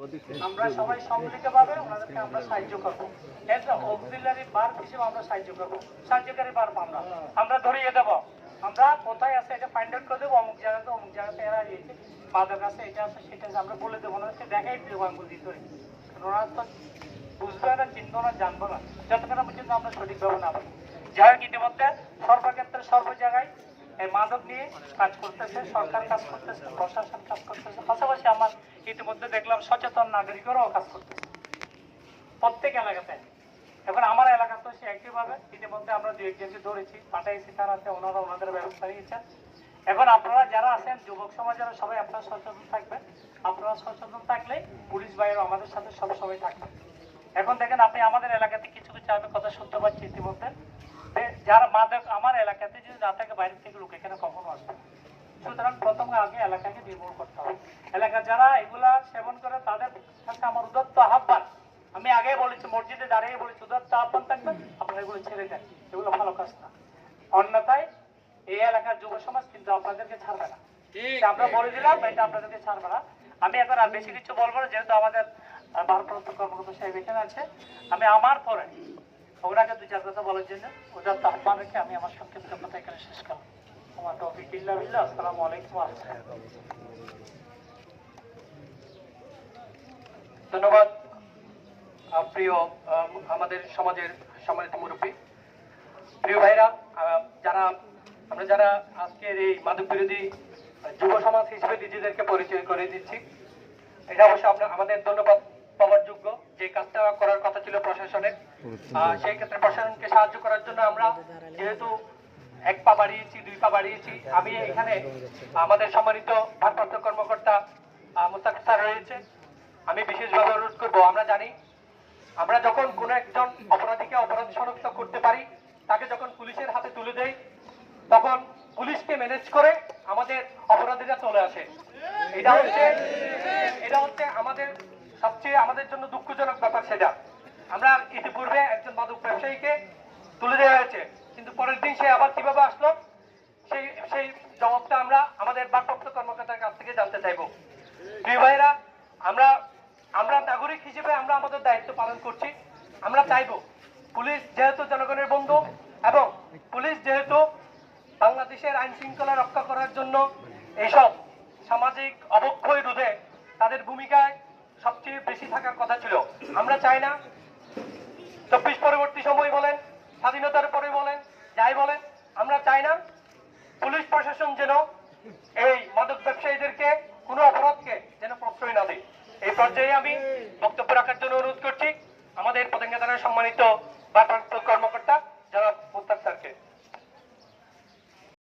আমরা সবাই সম্মিলিতভাবে ওনাদেরকে আমরা সাহায্য করবো। একটা অক্সিলারি বার হিসেবে আমরা সাহায্য করবো, সাহায্যকারী বার আমরা ধরিয়ে দেবো, আমরা কোথায় আছে এটা ফাইন্ড আউট করে দেবো, অমুক জায়গাতে এরা এসে মাদক আছে, এটা আছে সেটা আছে, আমরা বলে দেবো, ওনাদেরকে দেখাই দেবো আঙ্গুল দিয়ে ধরে। ওনারা তো বুঝবে না, চিনবো না, জানবো না যতক্ষণ পর্যন্ত আমরা সঠিকভাবে না পাই। যাই হোক, ইতিমধ্যে সর্বক্ষেত্রে সর্ব জায়গায় এই মাদক নিয়ে কাজ করতেছে, সরকার কাজ করতেছে, প্রশাসন কাজ করতেছে, পাশাপাশি আমার ইতিমধ্যে দেখলাম সচেতন নাগরিকরাও কাজ করতেছে প্রত্যেক এলাকাতে। এখন আমার এলাকাতে সে একইভাবে ইতিমধ্যে আমরা দু একজনকে ধরেছি, পাঠাইছি, তারাতে ওনারা ওনাদের ব্যবস্থা নিয়েছেন। এখন আপনারা যারা আছেন যুবক সমাজেরা সবাই আপনারা সচেতন থাকবেন। আপনারা সচেতন থাকলে পুলিশ ভাইয়েরা আমাদের সাথে সবসময় থাকবেন। এখন দেখেন আপনি আমাদের এলাকাতে কিছু কিছু আমি কথা শুনতে পাচ্ছি ইতিমধ্যে, যারা মাদক আমার এলাকাতে যদি না থাকে বাইরে থেকে লোক এখানে কখনো আসবে। সুতরাং প্রথমে আগে এলাকাকে নির্মূল করতে হবে। এলাকা যারা এগুলা সেবন করে তাদের কাছে আমার উদাত্ত আহ্বান, আমি আগে বলেছি, মসজিদে দাঁড়িয়ে বলেছি, উদাত্ত আহ্বান থাকবেন, আপনারা এগুলো ছেড়ে দেন, এগুলো ভালো কাজ না। অন্যথায় এই এলাকার যুব সমাজ কিন্তু আপনাদেরকে ছাড়বে না, আমরা বলে দিলাম, এটা আপনাদেরকে ছাড়বে না। আমি এখন আর বেশি কিছু বলবো না, যেহেতু আমাদের ভারপ্রাপ্ত কর্মকর্তা সাহেব এখানে আছে। আমি আমার পরে ওনাকে দু চার কথা বলার জন্য উদাত্ত আহ্বান রেখে আমি আমার সংক্ষিপ্ত কথা এখানে শেষ করলাম। আমার তৌফিক বিল্লাহ বিল্লাহ। আসসালামু আলাইকুম ওয়া রাহমাতুল্লাহ। ধন্যবাদ প্রিয় আমাদের সমাজের সম্মানিত মুরব্বী, প্রিয় ভাইরা, যারা আজকের এই মাদক বিরোধী যুব সমাজ হিসেবে নিজেদেরকে পরিচয় করে দিচ্ছি, এটা অবশ্য আমাদের ধন্যবাদ পাওয়ার যোগ্য। যে কাজটা করার কথা ছিল প্রশাসনের, সেই ক্ষেত্রে প্রশাসনকে সাহায্য করার জন্য আমরা যেহেতু এক পা বাড়িয়েছি, দুই পা বাড়িয়েছি। আমি এখানে আমাদের সম্মানিত ভারপ্রাপ্ত কর্মকর্তা মুস্তাক স্যার রয়েছে, আমি বিশেষভাবে অনুরোধ করবো, আমরা জানি আমরা যখন কোনো একজন অপরাধীকে অপরাধ শনাক্ত করতে পারি, তাকে যখন পুলিশের হাতে তুলে দেই, তখন পুলিশকে ম্যানেজ করে আমাদের অপরাধীরা চলে আসে। এটা হচ্ছে আমাদের সবচেয়ে আমাদের জন্য দুঃখজনক ব্যাপার। সেটা আমরা ইতিপূর্বে একজন মাদক ব্যবসায়ীকে তুলে দেওয়া হয়েছে, কিন্তু পরের দিন সে আবার কিভাবে আসলো সেই জবাবটা আমরা আমাদের ভারপ্রাপ্ত কর্মকর্তার কাছ থেকে জানতে চাইবো। প্রিয় ভাইয়েরা, আমরা নাগরিক হিসেবে আমরা আমাদের দায়িত্ব পালন করছি। আমরা চাইবো পুলিশ যেহেতু জনগণের বন্ধু এবং পুলিশ যেহেতু বাংলাদেশের আইন শৃঙ্খলা রক্ষা করার জন্য এইসব সামাজিক অবক্ষয় রোধে তাদের ভূমিকায় সবচেয়ে বেশি থাকার কথা ছিল, আমরা চাই না 24 পরবর্তী সময় বলেন, স্বাধীনতার পরে বলেন, যাই বলেন, আমরা চাই না পুলিশ প্রশাসন যেন এই মাদক ব্যবসায়ীদেরকে কোনো অপরাধকে যেন প্রশ্রয় না দেয়। এই পর্যায়ে আমি বক্তব্য রাখার জন্য অনুরোধ করছি আমাদের পতেঙ্গা থানার সম্মানিত ভারপ্রাপ্ত কর্মকর্তা যারা